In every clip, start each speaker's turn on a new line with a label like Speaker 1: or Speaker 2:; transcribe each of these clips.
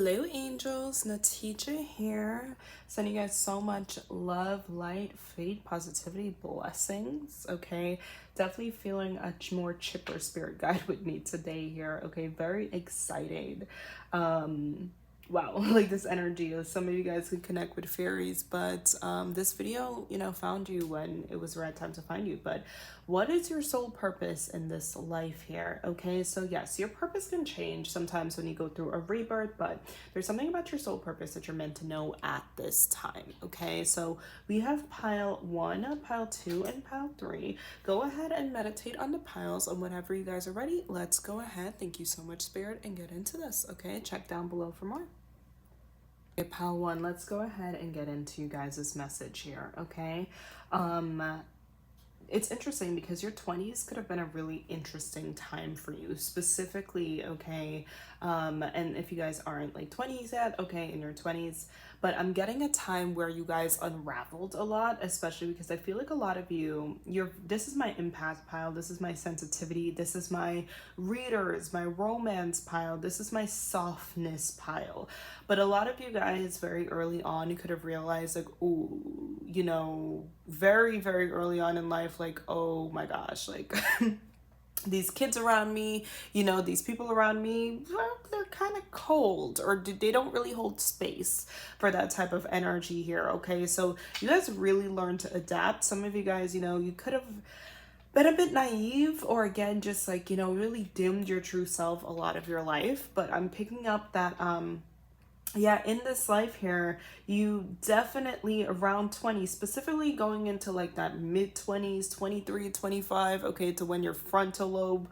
Speaker 1: Hello angels, Natija here, sending you guys so much love, light, faith, positivity, blessings. Okay, definitely feeling a more chipper spirit guide with me today here. Okay, very excited. Wow, like this energy, some of you guys could connect with fairies, but this video, found you when it was the right time to find you. But what is your soul purpose in this life here? Okay, so yes, your purpose can change sometimes when you go through a rebirth, but there's something about your soul purpose that you're meant to know at this time. Okay, so we have pile 1, pile 2, and pile 3. Go ahead and meditate on the piles, and whenever you guys are ready, let's go ahead. Thank you so much, Spirit, and get into this. Okay, check down below for more. Okay, pile 1, let's go ahead and get into you guys' message here. Okay, it's interesting because your 20s could have been a really interesting time for you specifically. Okay, and if you guys aren't like 20s yet, okay, in your 20s, but I'm getting a time where you guys unraveled a lot, especially because I feel like a lot of you, this is my empath pile, this is my sensitivity, this is my readers, my romance pile, this is my softness pile. But a lot of you guys very early on, you could have realized like, oh, very, very early on in life, like, oh my gosh, like these kids around me, these people around me, well, they're kind of cold, or they don't really hold space for that type of energy here. Okay, so you guys really learn to adapt. Some of you guys, you could have been a bit naive, or again, just like, really dimmed your true self a lot of your life. But I'm picking up that yeah, in this life here, you definitely around 20, specifically going into like that mid 20s, 23, 25, okay, to when your frontal lobe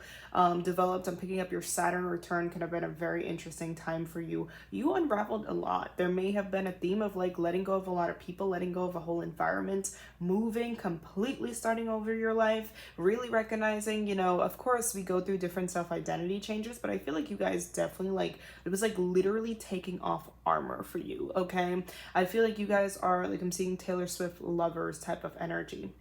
Speaker 1: developed. I'm picking up your Saturn return could have been a very interesting time for you. You unraveled a lot. There may have been a theme of like letting go of a lot of people, letting go of a whole environment, moving, completely starting over your life, really recognizing, of course we go through different self-identity changes, but I feel like you guys definitely like, it was like literally taking off armor for you. Okay, I feel like you guys are like, I'm seeing Taylor Swift lovers type of energy.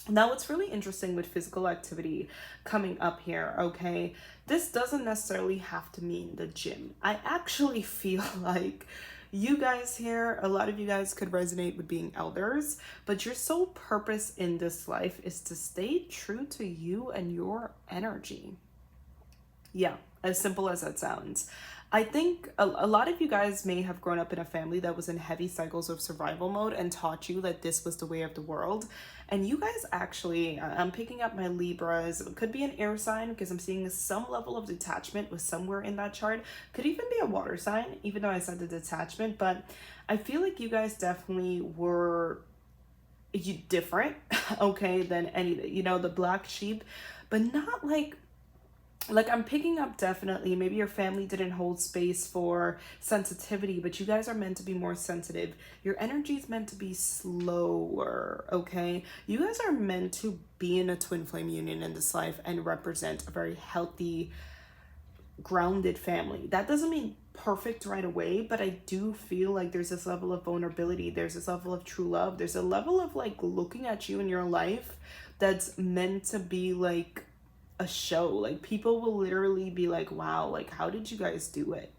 Speaker 1: Now, what's really interesting with physical activity coming up here, okay, this doesn't necessarily have to mean the gym. I actually feel like you guys here, a lot of you guys could resonate with being elders, but your sole purpose in this life is to stay true to you and your energy. Yeah, as simple as that sounds. I think a lot of you guys may have grown up in a family that was in heavy cycles of survival mode and taught you that this was the way of the world. And you guys actually, I'm picking up my Libras. It could be an air sign because I'm seeing some level of detachment with somewhere in that chart. Could even be a water sign, even though I said the detachment. But I feel like you guys definitely were different, okay, than any, the black sheep, but not like I'm picking up definitely maybe your family didn't hold space for sensitivity, but you guys are meant to be more sensitive. Your energy is meant to be slower. Okay, you guys are meant to be in a twin flame union in this life and represent a very healthy, grounded family. That doesn't mean perfect right away, but I do feel like there's this level of vulnerability, there's this level of true love, there's a level of like looking at you in your life that's meant to be like a show. Like people will literally be like, wow, like how did you guys do it?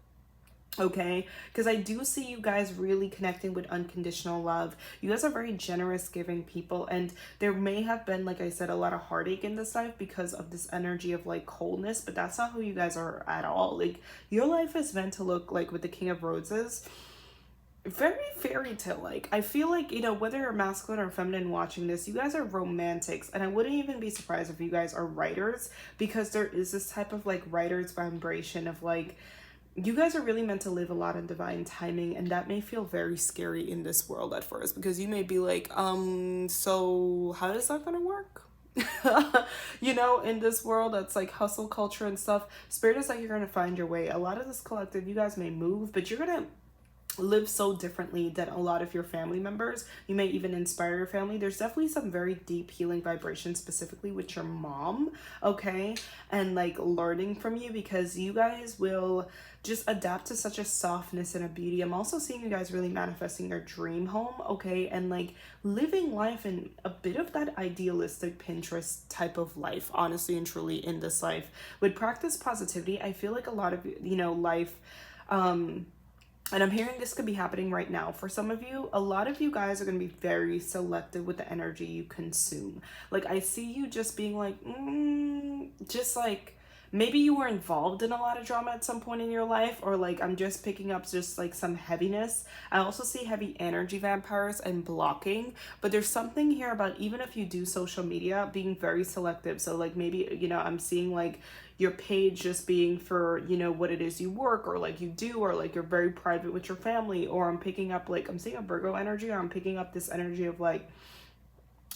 Speaker 1: Okay, because I do see you guys really connecting with unconditional love. You guys are very generous, giving people, and there may have been, like I said, a lot of heartache in this life because of this energy of like coldness, but that's not who you guys are at all. Like your life is meant to look like with the King of Roses, very fairy tale like. I feel like, whether you're masculine or feminine watching this, you guys are romantics, and I wouldn't even be surprised if you guys are writers, because there is this type of like writer's vibration of like, you guys are really meant to live a lot in divine timing, and that may feel very scary in this world at first, because you may be like, so how is that gonna work? In this world that's like hustle culture and stuff. Spirit is like, you're gonna find your way. A lot of this collective, you guys may move, but you're gonna live so differently than a lot of your family members. You may even inspire your family. There's definitely some very deep healing vibrations, specifically with your mom, okay, and like learning from you, because you guys will just adapt to such a softness and a beauty. I'm also seeing you guys really manifesting your dream home, okay, and like living life in a bit of that idealistic Pinterest type of life, honestly and truly, in this life. With practice positivity, I feel like a lot of life And I'm hearing this could be happening right now for some of you. A lot of you guys are going to be very selective with the energy you consume. Like, I see you just being like, just like, maybe you were involved in a lot of drama at some point in your life, or like, I'm just picking up just like some heaviness. I also see heavy energy vampires and blocking, but there's something here about, even if you do social media, being very selective. So like, maybe, you know, I'm seeing like your page just being for, you know, what it is you work or like you do, or like you're very private with your family, or I'm picking up like, I'm seeing a Virgo energy, or I'm picking up this energy of like,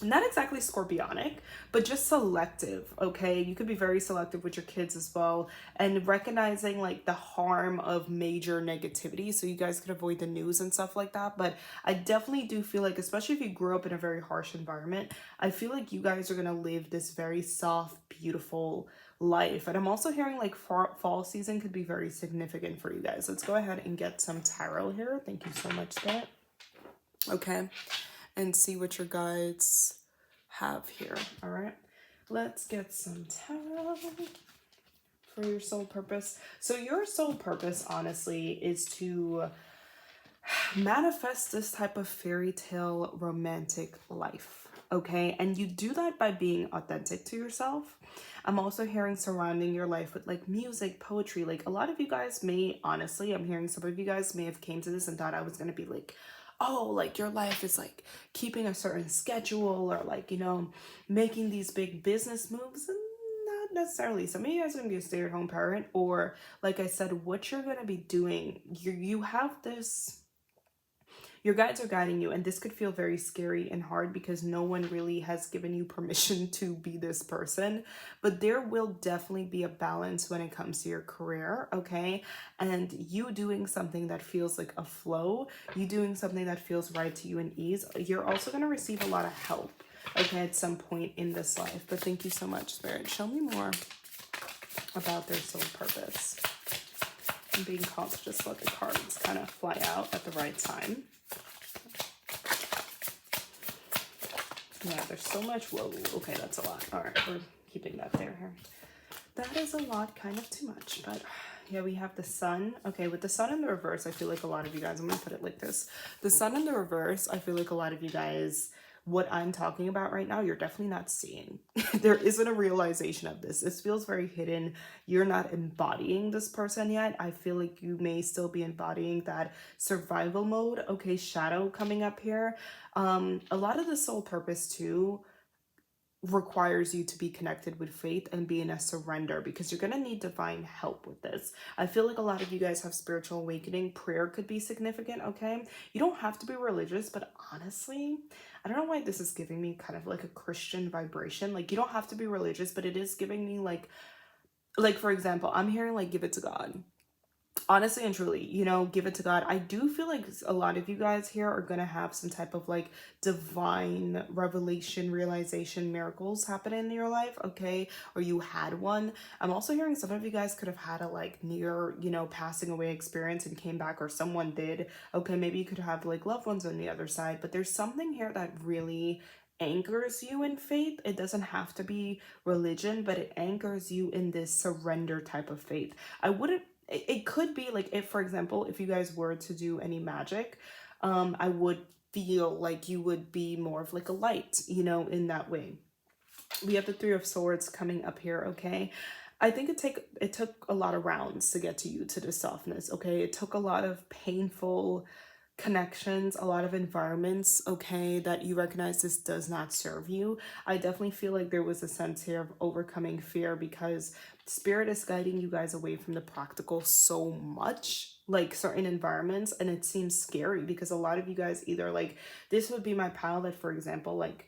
Speaker 1: not exactly scorpionic, but just selective. Okay, you could be very selective with your kids as well, and recognizing like the harm of major negativity, so you guys could avoid the news and stuff like that. But I definitely do feel like, especially if you grew up in a very harsh environment, I feel like you guys are gonna live this very soft, beautiful life. And I'm also hearing like fall season could be very significant for you guys. Let's go ahead and get some tarot here. Thank you so much, Spirit. Okay, and see what your guides have here. All right, let's get some tarot for your soul purpose. So your soul purpose, honestly, is to manifest this type of fairy tale romantic life. Okay, and you do that by being authentic to yourself. I'm also hearing surrounding your life with like music, poetry. Like, a lot of you guys may, honestly, I'm hearing some of you guys may have came to this and thought I was going to be like, oh, like your life is like keeping a certain schedule, or like, you know, making these big business moves. And not necessarily. Some of you guys are going to be a stay-at-home parent, or like I said, what you're going to be doing, you have this, your guides are guiding you, and this could feel very scary and hard because no one really has given you permission to be this person. But there will definitely be a balance when it comes to your career, okay? And you doing something that feels like a flow, you doing something that feels right to you and ease. You're also going to receive a lot of help, okay, at some point in this life. But thank you so much, Spirit. Show me more about their soul purpose. I'm being called to just let the cards kind of fly out at the right time. Yeah, there's so much. Whoa, okay, that's a lot. All right, we're keeping that there here. That is a lot, kind of too much, but yeah, we have the sun. Okay, with the sun in the reverse, I feel like a lot of you guys, I'm gonna put it like this. The sun in the reverse, I feel like a lot of you guys, what I'm talking about right now, you're definitely not seeing. There isn't a realization of this. This feels very hidden. You're not embodying this person yet. I feel like you may still be embodying that survival mode. Okay, shadow coming up here. A lot of the soul purpose too requires you to be connected with faith and be in a surrender, because you're going to need divine help with this. I feel like a lot of you guys have spiritual awakening. Prayer could be significant, okay? You don't have to be religious, but honestly, I don't know why this is giving me kind of like a Christian vibration. Like, you don't have to be religious, but it is giving me like for example, I'm hearing like give it to God. Honestly and truly, you know, give it to God. I do feel like a lot of you guys here are going to have some type of like divine revelation, realization, miracles happen in your life, okay? Or you had one. I'm also hearing some of you guys could have had a like near, you know, passing away experience and came back, or someone did. Okay, maybe you could have like loved ones on the other side, but there's something here that really anchors you in faith. It doesn't have to be religion, but it anchors you in this surrender type of faith. I wouldn't, it could be like, if for example, if you guys were to do any magic, I would feel like you would be more of like a light, you know, in that way. We have the Three of Swords coming up here, okay? I think it took a lot of rounds to get to you, to the softness, okay? It took a lot of painful connections, a lot of environments, okay, that you recognize this does not serve you. I definitely feel like there was a sense here of overcoming fear, because Spirit is guiding you guys away from the practical so much, like certain environments, and it seems scary because a lot of you guys either like, this would be my pal that, for example, like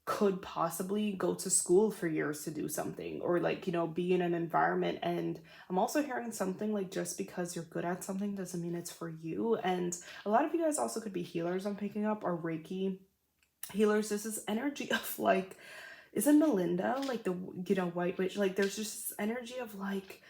Speaker 1: could possibly go to school for years to do something, or like, you know, be in an environment. And I'm also hearing something like, just because you're good at something doesn't mean it's for you. And a lot of you guys also could be healers, I'm picking up, or Reiki healers. This is energy of like, isn't Melinda like the, you know, white witch? Like, there's just this energy of like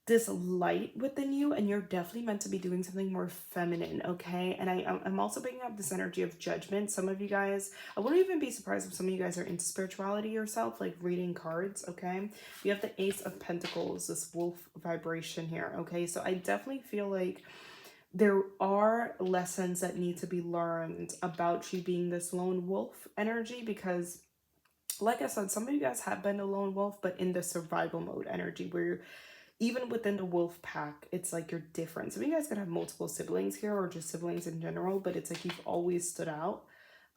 Speaker 1: this light within you, and you're definitely meant to be doing something more feminine, okay? And I'm also picking up this energy of judgment. Some of you guys, I wouldn't even be surprised if some of you guys are into spirituality yourself, like reading cards, okay? We have the Ace of Pentacles, this wolf vibration here, okay? So I definitely feel like there are lessons that need to be learned about you being this lone wolf energy, because like I said, some of you guys have been a lone wolf, but in the survival mode energy, where even within the wolf pack, it's like you're different. Some of you guys could have multiple siblings here, or just siblings in general, but it's like you've always stood out.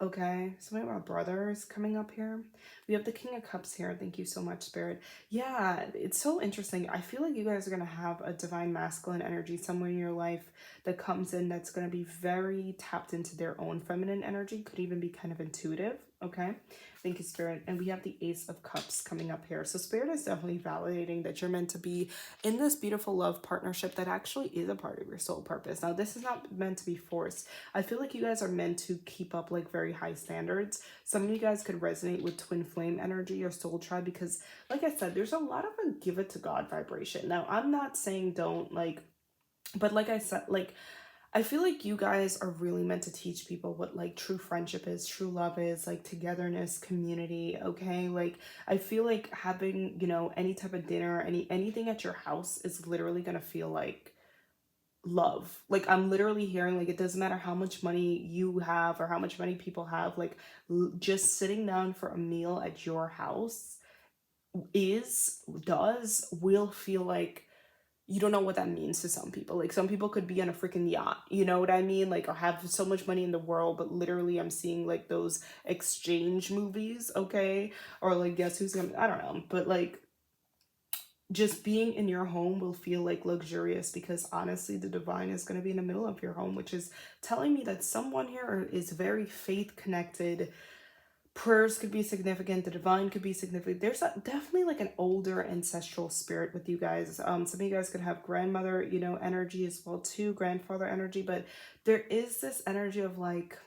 Speaker 1: Okay, some of our brothers coming up here. We have the King of Cups here. Thank you so much, Spirit. Yeah, it's so interesting. I feel like you guys are going to have a divine masculine energy somewhere in your life that comes in, that's going to be very tapped into their own feminine energy. Could even be kind of intuitive. Okay, thank you, Spirit. And we have the Ace of Cups coming up here. So Spirit is definitely validating that you're meant to be in this beautiful love partnership that actually is a part of your soul purpose. Now, this is not meant to be forced. I feel like you guys are meant to keep up like very high standards. Some of you guys could resonate with twin flame energy or soul tribe, because like I said, there's a lot of a give it to God vibration. Now, I'm not saying don't like, but like I said, like I feel like you guys are really meant to teach people what like true friendship is, true love is, like togetherness, community, okay? Like I feel like having, you know, any type of dinner, anything at your house is literally going to feel like love. Like I'm literally hearing like it doesn't matter how much money you have or how much money people have, like just sitting down for a meal at your house will feel like, you don't know what that means to some people. Like some people could be on a freaking yacht, you know what I mean? Like, or have so much money in the world, but literally I'm seeing like those exchange movies, okay? Or like guess who's gonna, I don't know, but like just being in your home will feel like luxurious, because honestly the divine is going to be in the middle of your home, which is telling me that someone here is very faith connected. Prayers could be significant, the divine could be significant. There's definitely like an older ancestral spirit with you guys. Some of you guys could have grandmother, you know, energy as well too, grandfather energy, but there is this energy of like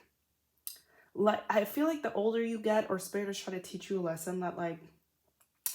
Speaker 1: I feel like the older you get, or spirit is trying to teach you a lesson that like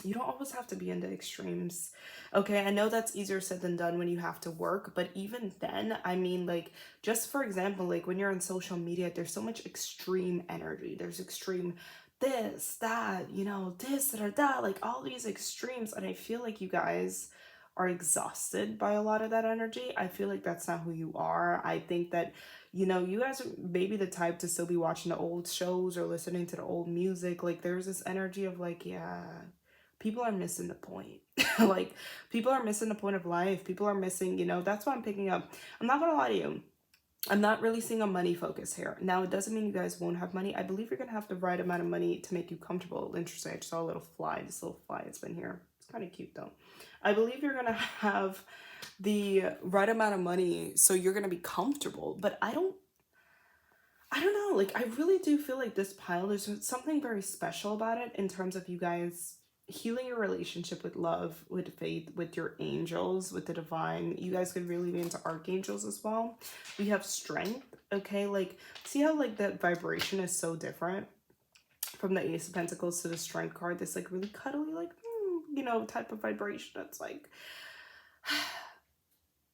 Speaker 1: you don't always have to be in the extremes. Okay, I know that's easier said than done when you have to work, but even then, I mean, like, just for example, like when you're on social media, there's so much extreme energy. There's extreme this, that, you know, this or that, like all these extremes. And I feel like you guys are exhausted by a lot of that energy. I feel like that's not who you are. I think that, you know, you guys are maybe the type to still be watching the old shows or listening to the old music. Like, there's this energy of like, yeah, people are missing the point. Like people are missing the point of life. People are missing, you know, that's what I'm picking up. I'm not gonna lie to you, I'm not really seeing a money focus here. Now, it doesn't mean you guys won't have money. I believe you're gonna have the right amount of money to make you comfortable. Interesting, I just saw a little fly. This little fly has been here. It's kind of cute though. I believe you're gonna have the right amount of money so you're gonna be comfortable, but I don't know, like I really do feel like this pile, there's something very special about it in terms of you guys healing your relationship with love, with faith, with your angels, with the divine. You guys could really be into archangels as well. We have strength, okay? Like see how like that vibration is so different from the Ace of Pentacles to the Strength card, this like really cuddly, like you know, type of vibration that's like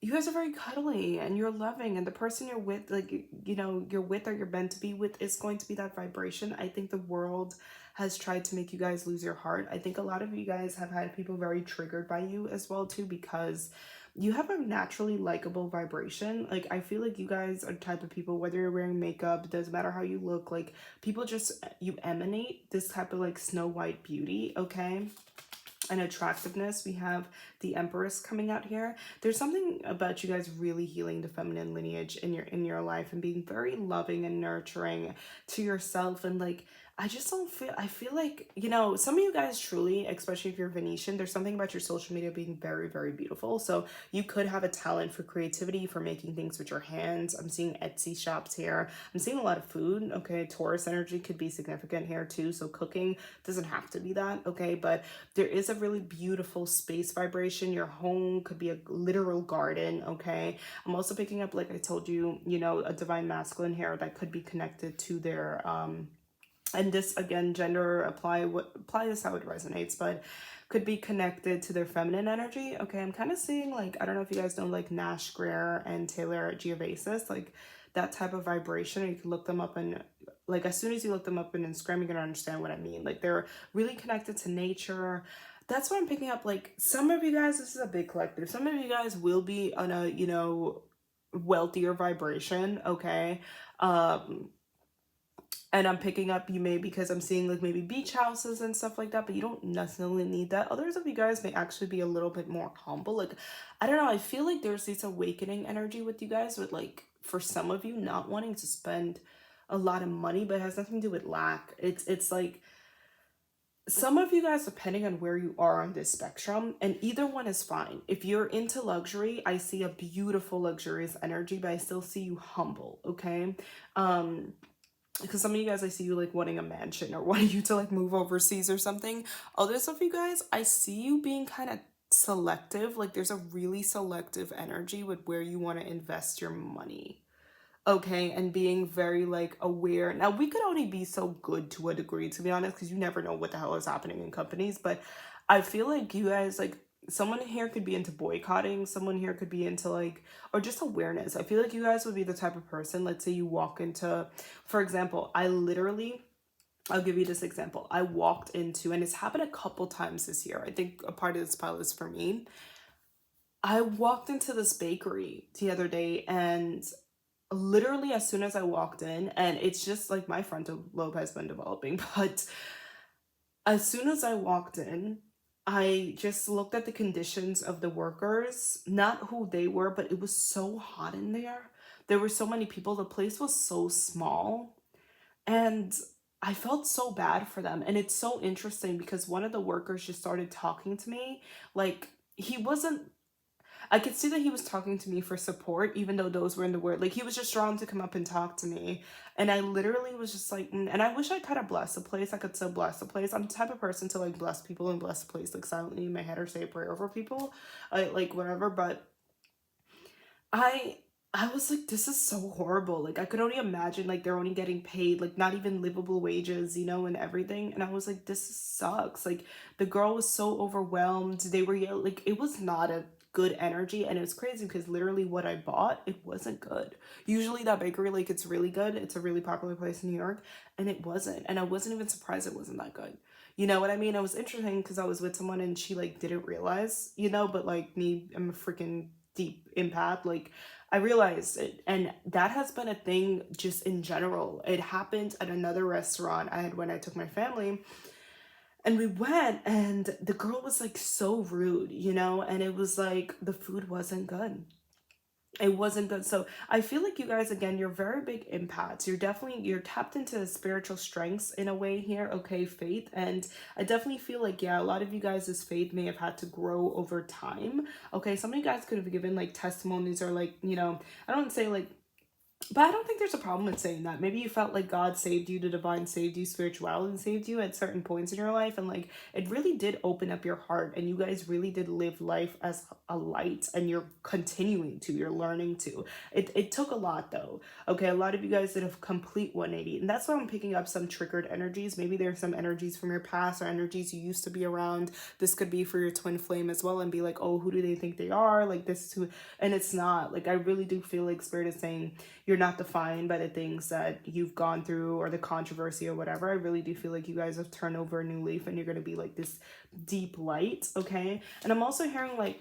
Speaker 1: you guys are very cuddly and you're loving, and the person you're with, like you know, you're with or you're meant to be with is going to be that vibration. I think the world has tried to make you guys lose your heart. I think a lot of you guys have had people very triggered by you as well too, because you have a naturally likable vibration. Like I feel like you guys are the type of people, whether you're wearing makeup, it doesn't matter how you look, like people just, you emanate this type of like Snow White beauty, okay? And attractiveness. We have the Empress coming out here. There's something about you guys really healing the feminine lineage in your life and being very loving and nurturing to yourself, and like I just don't feel, I feel like, you know, some of you guys truly, especially if you're Venetian, there's something about your social media being very, very beautiful. So you could have a talent for creativity, for making things with your hands. I'm seeing Etsy shops here. I'm seeing a lot of food. Okay, Taurus energy could be significant here too. So cooking doesn't have to be that, okay? But there is a really beautiful space vibration. Your home could be a literal garden, okay? I'm also picking up, like I told you, you know, a divine masculine here that could be connected to their and this again, gender apply this how it resonates, but could be connected to their feminine energy. Okay, I'm kind of seeing like, I don't know if you guys know like Nash Greer and Taylor Geovasis, like that type of vibration. You can look them up, and like as soon as you look them up in Instagram, you're gonna understand what I mean. Like they're really connected to nature. That's what I'm picking up. Like some of you guys, this is a big collective. Some of you guys will be on a, you know, wealthier vibration, okay? Um, and I'm picking up you may because I'm seeing like maybe beach houses and stuff like that, but you don't necessarily need that. Others of you guys may actually be a little bit more humble. Like, I don't know, I feel like there's this awakening energy with you guys with like for some of you not wanting to spend a lot of money, but it has nothing to do with lack. It's like some of you guys, depending on where you are on this spectrum, and either one is fine. If you're into luxury, I see a beautiful luxurious energy, but I still see you humble, okay? Um, because some of you guys, I see you like wanting a mansion or wanting you to like move overseas or something. Others of you guys, I see you being kind of selective. Like there's a really selective energy with where you want to invest your money. Okay, and being very like aware. Now, we could only be so good to a degree, to be honest, because you never know what the hell is happening in companies. But I feel like you guys, like, someone here could be into boycotting, someone here could be into like, or just awareness. I feel like you guys would be the type of person, let's say you walk into, for example, I'll give you this example. I walked into, and it's happened a couple times this year. I think a part of this pile is for me. I walked into this bakery the other day, and literally as soon as I walked in, and it's just like my frontal lobe has been developing, but as soon as I walked in, I just looked at the conditions of the workers, not who they were, but it was so hot in there. There were so many people, the place was so small, and I felt so bad for them. And it's so interesting because one of the workers just started talking to me like he wasn't I could see that he was talking to me for support, even though those were in the word. Like he was just drawn to come up and talk to me. And I literally was just like, and I wish I could have blessed the place. I could still bless the place. I'm the type of person to like bless people and bless the place like silently in my head or say a prayer over people. Like whatever. But I I was like, this is so horrible. Like I could only imagine like they're only getting paid like not even livable wages, and everything. And I was like, this sucks. Like the girl was so overwhelmed. They were like it was not a good energy, and it was crazy because literally what I bought, it wasn't good. Usually that bakery, like it's really good. It's a really popular place in New York, and it wasn't. And I wasn't even surprised it wasn't that good. You know what I mean? It was interesting because I was with someone and she like didn't realize, but like me, I'm a freaking deep empath. Like I realized it, and that has been a thing just in general. It happened at another restaurant I had when I took my family, and we went, and the girl was like so rude, and it was like the food wasn't good. It wasn't good. So I feel like you guys, again, you're very big empaths. You're tapped into spiritual strengths in a way here. Okay, faith. And I definitely feel like, yeah, a lot of you guys' faith may have had to grow over time. Okay, some of you guys could have given like testimonies or like, I don't say like, but I don't think there's a problem with saying that. Maybe you felt like God saved you, the divine saved you, spirituality saved you at certain points in your life. And like it really did open up your heart. And you guys really did live life as a light. And you're continuing to, you're learning to. It took a lot though. Okay, a lot of you guys did a complete 180. And that's why I'm picking up some triggered energies. Maybe there's some energies from your past or energies you used to be around. This could be for your twin flame as well. And be like, oh, who do they think they are? Like this is who. And it's not. Like I really do feel like Spirit is saying, you're not defined by the things that you've gone through or the controversy or whatever. I really do feel like you guys have turned over a new leaf and you're going to be like this deep light, okay? And I'm also hearing like,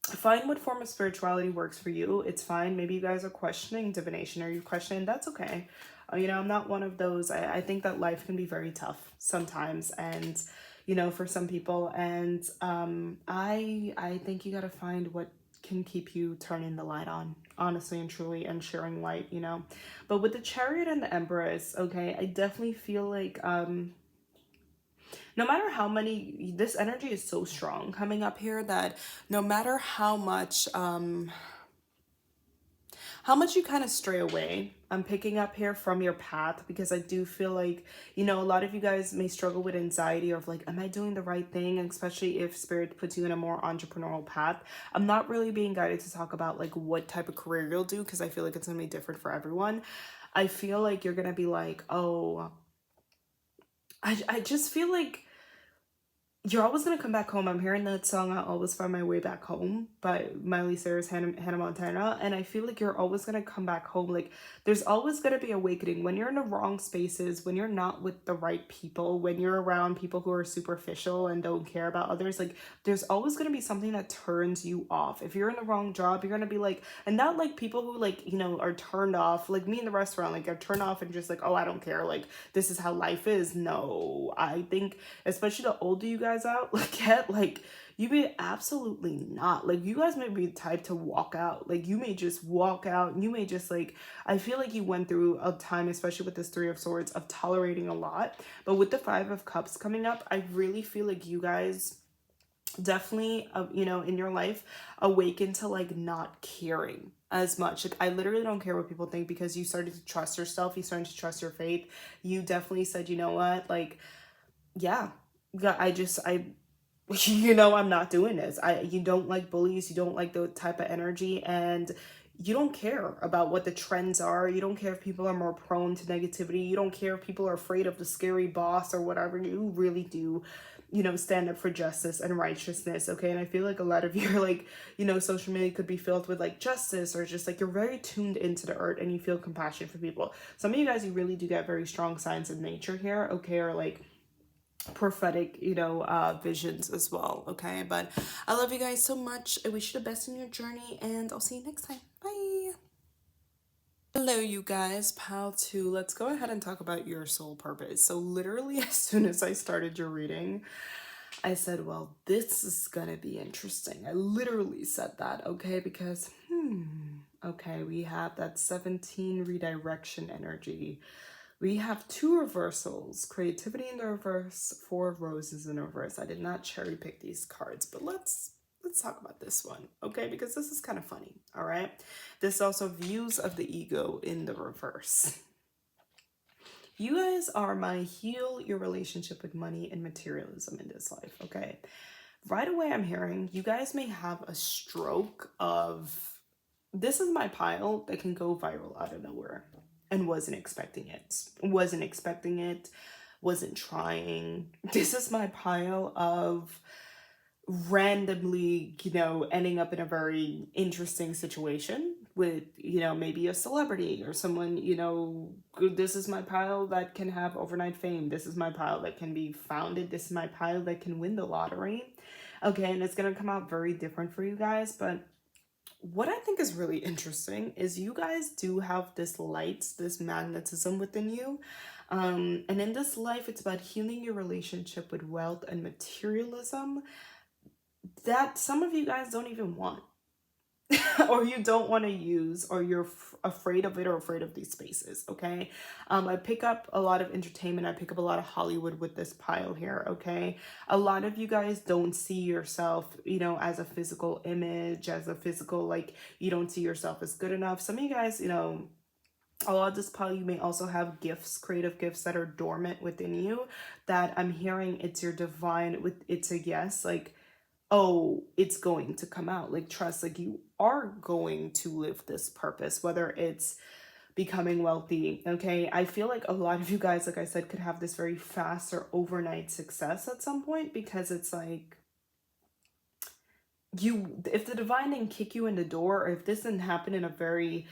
Speaker 1: find what form of spirituality works for you. It's fine. Maybe you guys are questioning divination or you question, that's okay. I'm not one of those. I think that life can be very tough sometimes, and for some people, and I think you got to find what can keep you turning the light on, honestly and truly, and sharing light, but with the Chariot and the Empress, okay, I definitely feel like no matter how many, this energy is so strong coming up here that no matter how much you kind of stray away, I'm picking up here from your path, because I do feel like, a lot of you guys may struggle with anxiety of like, am I doing the right thing? And especially if Spirit puts you in a more entrepreneurial path. I'm not really being guided to talk about like what type of career you'll do, because I feel like it's going to be different for everyone. I feel like you're going to be like, oh, I just feel like you're always gonna come back home. I'm hearing that song "I Always Find My Way Back Home" by Miley Cyrus, Hannah Montana, and I feel like you're always gonna come back home. Like there's always gonna be awakening when you're in the wrong spaces, when you're not with the right people, when you're around people who are superficial and don't care about others. Like there's always gonna be something that turns you off. If you're in the wrong job, you're gonna be like, and not like people who like are turned off. Like me in the restaurant, like are turned off and just like, oh, I don't care. Like this is how life is. No, I think especially the older you guys out like get like you may absolutely not like you guys may be the type to walk out, like you may just walk out and you may just like I feel like you went through a time, especially with this Three of Swords, of tolerating a lot, but with the Five of Cups coming up, I really feel like you guys definitely in your life awaken to like not caring as much. Like I literally don't care what people think because you started to trust yourself, you started to trust your faith. You definitely said, you know what, like yeah, yeah, I I'm not doing this. You don't like bullies, you don't like the type of energy, and you don't care about what the trends are. You don't care if people are more prone to negativity. You don't care if people are afraid of the scary boss or whatever. You really do, stand up for justice and righteousness, okay? And I feel like a lot of your like, social media could be filled with like justice or just like you're very tuned into the earth and you feel compassion for people. Some of you guys, you really do get very strong signs of nature here, okay? Or like prophetic visions as well, okay? But I love you guys so much. I wish you the best in your journey and I'll see you next time. Bye. Hello you guys, pal 2. Let's go ahead and talk about your soul purpose. So literally as soon as I started your reading, I said, well, this is gonna be interesting. I literally said that, okay? Because okay, we have that 17 redirection energy. We have 2 reversals, creativity in the reverse, 4 roses in the reverse. I did not cherry pick these cards, but let's talk about this one, okay? Because this is kind of funny, all right? This is also views of the ego in the reverse. You guys are my heal your relationship with money and materialism in this life, okay? Right away, I'm hearing you guys may have a stroke of this is my pile that can go viral out of nowhere and wasn't expecting it, wasn't trying. This is my pile of randomly, ending up in a very interesting situation with, maybe a celebrity or someone, this is my pile that can have overnight fame. This is my pile that can be founded. This is my pile that can win the lottery. Okay, and it's going to come out very different for you guys, but what I think is really interesting is you guys do have this light, this magnetism within you. And in this life, it's about healing your relationship with wealth and materialism that some of you guys don't even want. Or you don't want to use, or you're afraid of it or afraid of these spaces, okay? I pick up a lot of entertainment, I pick up a lot of Hollywood with this pile here, okay? A lot of you guys don't see yourself, as a physical image, as a physical, like, you don't see yourself as good enough. Some of you guys, a lot of this pile, you may also have gifts, creative gifts that are dormant within you that I'm hearing it's your divine, with it's a yes, like, oh, it's going to come out. Like, trust, like, you are going to live this purpose, whether it's becoming wealthy, okay? I feel like a lot of you guys, like I said, could have this very fast or overnight success at some point because it's like, if the divine didn't kick you in the door, or if this didn't happen in a very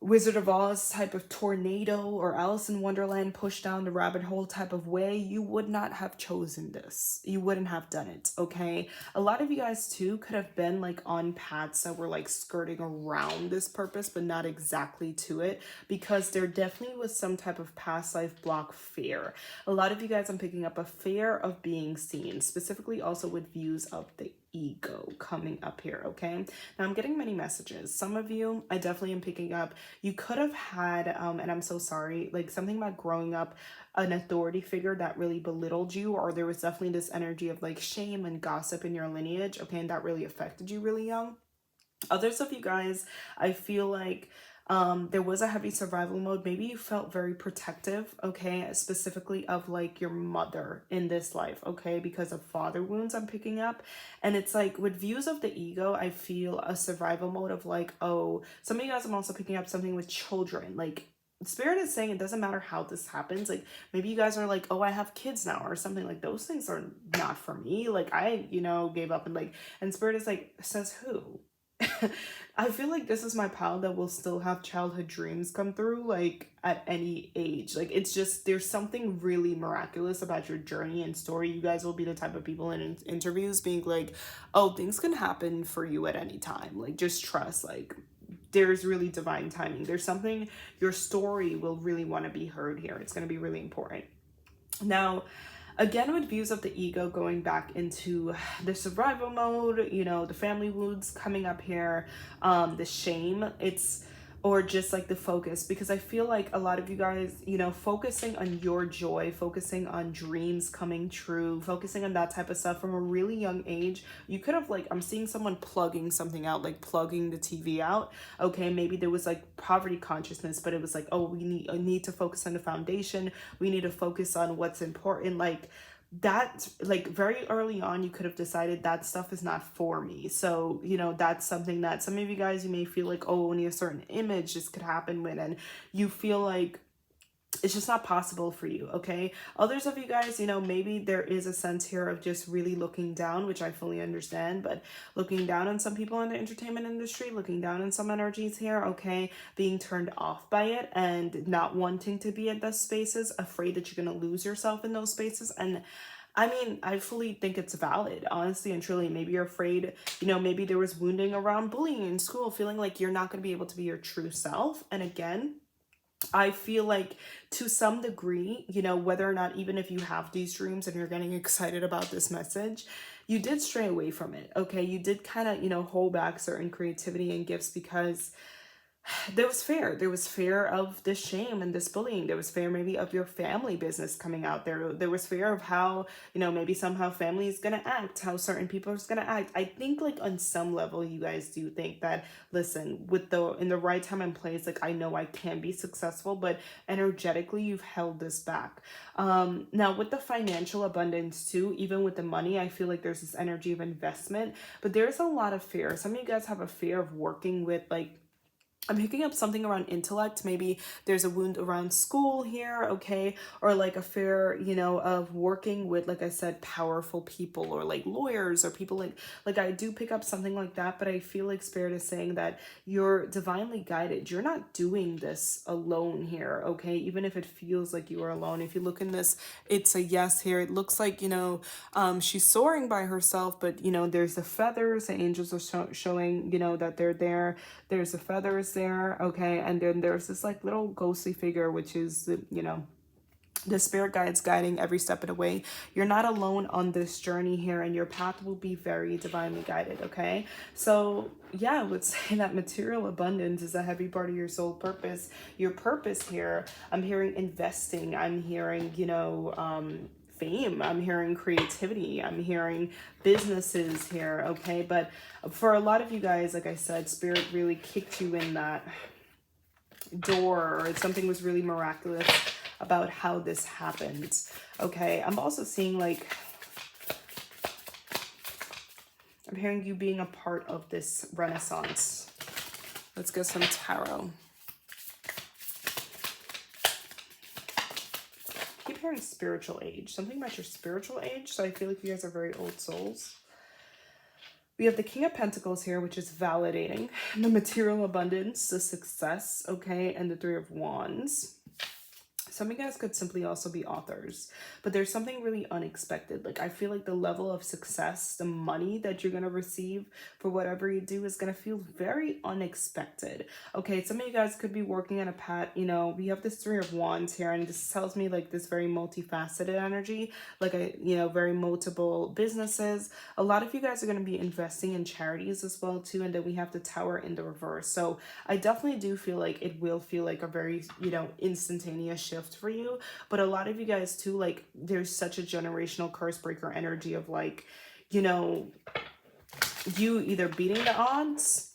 Speaker 1: Wizard of Oz type of tornado or Alice in Wonderland push down the rabbit hole type of way, you would not have chosen this. You wouldn't have done it, okay? A lot of you guys too could have been like on paths that were like skirting around this purpose, but not exactly to it, because there definitely was some type of past life block fear. A lot of you guys, I'm picking up a fear of being seen, specifically also with views of the ego coming up here, okay? Now I'm getting many messages. Some of you, I definitely am picking up, you could have had, and I'm so sorry, like something about growing up, an authority figure that really belittled you, or there was definitely this energy of like shame and gossip in your lineage, okay, and that really affected you really young. Others of you guys, I feel like there was a heavy survival mode. Maybe you felt very protective, okay, specifically of like your mother in this life, okay, because of father wounds I'm picking up. And it's like with views of the ego, I feel a survival mode of like, oh, some of you guys, I'm also picking up something with children, like Spirit is saying it doesn't matter how this happens. Like, maybe you guys are like, oh, I have kids now or something. Like, those things are not for me. Like, I, gave up, and like, and Spirit is like, says who? I feel like this is my pal that will still have childhood dreams come through, like, at any age. Like, it's just, there's something really miraculous about your journey and story. You guys will be the type of people in interviews being like, oh, things can happen for you at any time. Like, just trust. Like, there's really divine timing. There's something, your story will really want to be heard here. It's going to be really important. Now, again, with views of the ego going back into the survival mode, the family wounds coming up here, the shame, or just like the focus, because I feel like a lot of you guys, focusing on your joy, focusing on dreams coming true, focusing on that type of stuff from a really young age. You could have, like, I'm seeing someone plugging something out, like plugging the TV out. Okay, maybe there was like poverty consciousness, but it was like, oh, we need to focus on the foundation. We need to focus on what's important. Like, that, like, very early on, you could have decided that stuff is not for me. So, that's something that some of you guys, you may feel like, oh, only a certain image this could happen with, and you feel like it's just not possible for you. Okay, others of you guys, maybe there is a sense here of just really looking down, which I fully understand, but looking down on some people in the entertainment industry, looking down on some energies here. Okay, being turned off by it and not wanting to be at those spaces, afraid that you're going to lose yourself in those spaces. And I mean, I fully think it's valid, honestly and truly. Maybe you're afraid, maybe there was wounding around bullying in school, feeling like you're not going to be able to be your true self. And again, I feel like to some degree, whether or not, even if you have these dreams and you're getting excited about this message, you did stray away from it. Okay, you did kind of, hold back certain creativity and gifts because there was fear. There was fear of this shame and this bullying. There was fear maybe of your family business coming out there. There was fear of how, maybe somehow family is going to act, how certain people are going to act. I think, like, on some level, you guys do think that, listen, in the right time and place, like, I know I can be successful, but energetically, you've held this back. Now, with the financial abundance too, even with the money, I feel like there's this energy of investment, but there's a lot of fear. Some of you guys have a fear of working with, like, I'm picking up something around intellect. Maybe there's a wound around school here, okay? Or like a fear, of working with, like I said, powerful people, or like lawyers, or people like I do pick up something like that, but I feel like Spirit is saying that you're divinely guided. You're not doing this alone here, okay? Even if it feels like you are alone. If you look in this, it's a yes here. It looks like, she's soaring by herself, but, there's the feathers. The angels are showing, that they're there. There's the feathers there, okay, and then there's this like little ghostly figure, which is the spirit guides guiding every step of the way. You're not alone on this journey here, and your path will be very divinely guided. Okay, so yeah, I would say that material abundance is a heavy part of your soul purpose. Your purpose here, I'm hearing investing, I'm hearing fame, I'm hearing creativity, I'm hearing businesses here. Okay, but for a lot of you guys, like I said, Spirit really kicked you in that door, or something was really miraculous about how this happened. Okay, I'm also seeing, like, I'm hearing you being a part of this renaissance. Let's get some tarot. I keep hearing spiritual age, something about your spiritual age, so I feel like you guys are very old souls. We have the King of Pentacles here, which is validating the material abundance, the success, okay, and the Three of Wands. Some of you guys could simply also be authors, but there's something really unexpected. Like, I feel like the level of success, the money that you're going to receive for whatever you do is going to feel very unexpected. Okay, some of you guys could be working on a path, we have this Three of Wands here, and this tells me like this very multifaceted energy, like very multiple businesses. A lot of you guys are going to be investing in charities as well too, and then we have the Tower in the reverse. So I definitely do feel like it will feel like a very, instantaneous shift for you, but a lot of you guys too, like, there's such a generational curse breaker energy of like, you either beating the odds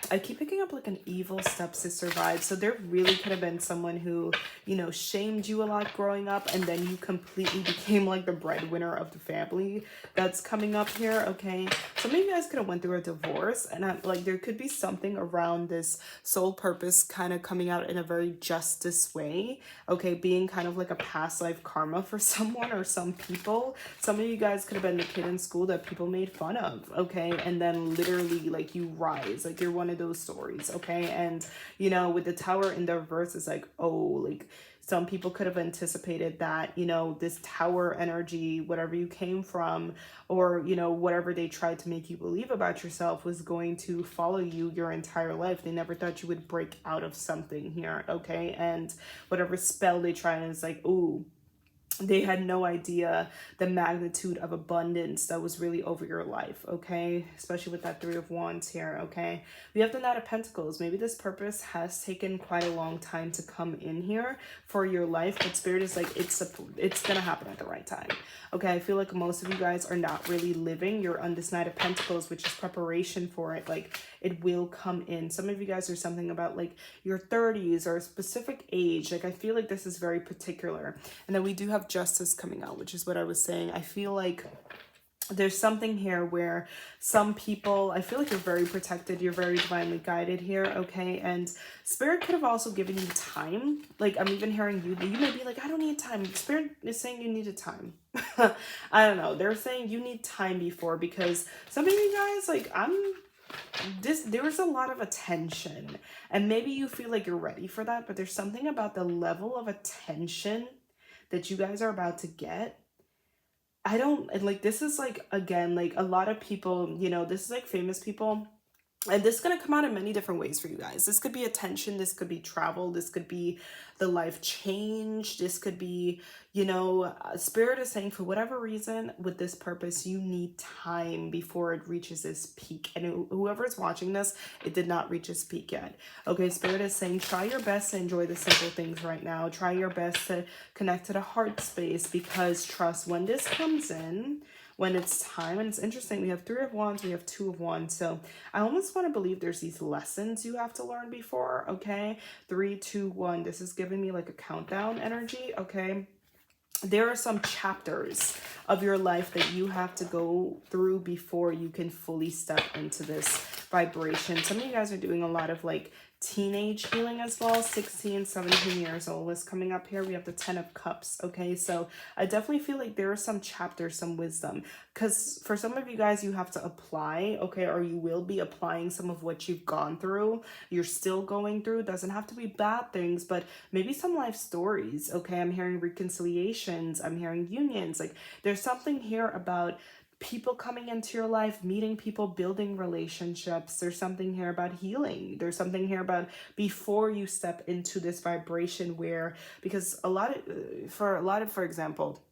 Speaker 1: I keep picking up like an evil stepsister vibe. So there really could have been someone who, you know, shamed you a lot growing up, and then you completely became like the breadwinner of the family. That's coming up here, okay? Some of you guys could have went through a divorce, and like there could be something around this soul purpose kind of coming out in a very justice way, okay? Being kind of like a past life karma for someone or some people. Some of you guys could have been the kid in school that people made fun of, okay? And then literally like you rise, like you're one of those stories, okay? And you know, with the tower in the reverse, it's like, oh, like some people could have anticipated that, you know, this tower energy, whatever you came from, or, you know, whatever they tried to make you believe about yourself was going to follow you your entire life. They never thought you would break out of something here, okay? And whatever spell they try, and it's like, ooh, they had no idea the magnitude of abundance that was really over your life, okay? Especially with that Three of Wands here, okay? We have the Knight of Pentacles. Maybe this purpose has taken quite a long time to come in here for your life, but Spirit is like, it's gonna happen at the right time, okay? I feel like most of you guys are not really living. You're on this Knight of Pentacles, which is preparation for it. Like, it will come in. Some of you guys are something about like your 30s or a specific age. Like, I feel like this is very particular. And then we do have justice coming out, which is what I was saying. I feel like there's something here where some people, I feel like you're very protected, you're very divinely guided here, okay? And Spirit could have also given you time. Like, I'm even hearing you may be like, I don't need time. Spirit is saying you needed time. I don't know. They're saying you need time before, because some of you guys, like, there was a lot of attention, and maybe you feel like you're ready for that, but there's something about the level of attention that you guys are about to get. I don't like, this is like, again, like a lot of people, you know, this is like famous people. And this is going to come out in many different ways for you guys. This could be attention. This could be travel. This could be the life change. This could be, you know, Spirit is saying for whatever reason with this purpose, you need time before it reaches its peak. And whoever's watching this, it did not reach its peak yet. Okay, Spirit is saying try your best to enjoy the simple things right now. Try your best to connect to the heart space, because trust, when this comes in, when it's time, and it's interesting, we have Three of Wands, we have Two of Wands, so I almost want to believe there's these lessons you have to learn before, okay? 3, 2, 1, this is giving me like a countdown energy, okay? There are some chapters of your life that you have to go through before you can fully step into this vibration. Some of you guys are doing a lot of like teenage healing as well. 16, 17 years old is coming up here. We have the 10 of Cups, okay? So I definitely feel like there are some chapters, some wisdom, because for some of you guys, you have to apply, okay? Or you will be applying some of what you've gone through. You're still going through. It doesn't have to be bad things, but maybe some life stories, okay? I'm hearing reconciliations. I'm hearing unions. Like, there's something here about people coming into your life, meeting people, building relationships. There's something here about healing. There's something here about before you step into this vibration where, because for example,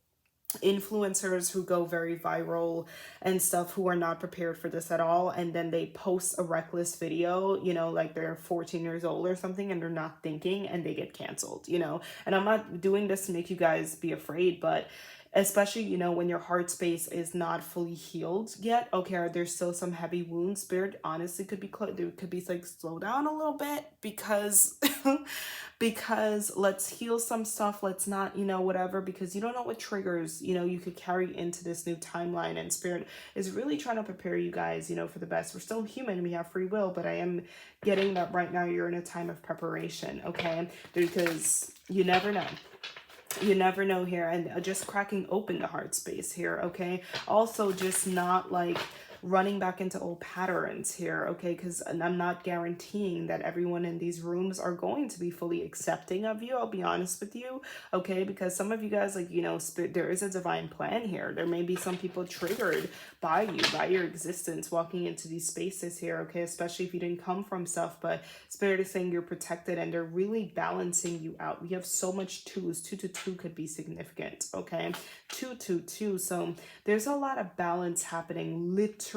Speaker 1: influencers who go very viral and stuff, who are not prepared for this at all, and then they post a reckless video, you know, like they're 14 years old or something, and they're not thinking, and they get canceled, you know. And I'm not doing this to make you guys be afraid, but especially, you know, when your heart space is not fully healed yet, okay, there's still some heavy wounds. Spirit honestly could be there could be like, slow down a little bit, because because let's heal some stuff. Let's not, you know, whatever, because you don't know what triggers, you know, you could carry into this new timeline. And Spirit is really trying to prepare you guys, you know, for the best. We're still human, we have free will, but I am getting that right now you're in a time of preparation, okay? Because you never know. You never know here. And just cracking open the heart space here, okay? Also, just not like running back into old patterns here, okay? Because I'm not guaranteeing that everyone in these rooms are going to be fully accepting of you. I'll be honest with you, okay? Because some of you guys, like, you know, there is a divine plan here. There may be some people triggered by you, by your existence, walking into these spaces here, okay? Especially if you didn't come from stuff, but Spirit is saying you're protected, and they're really balancing you out. We have so much twos. 2 to 2 could be significant, okay? 2, 2, 2. So there's a lot of balance happening. Literally,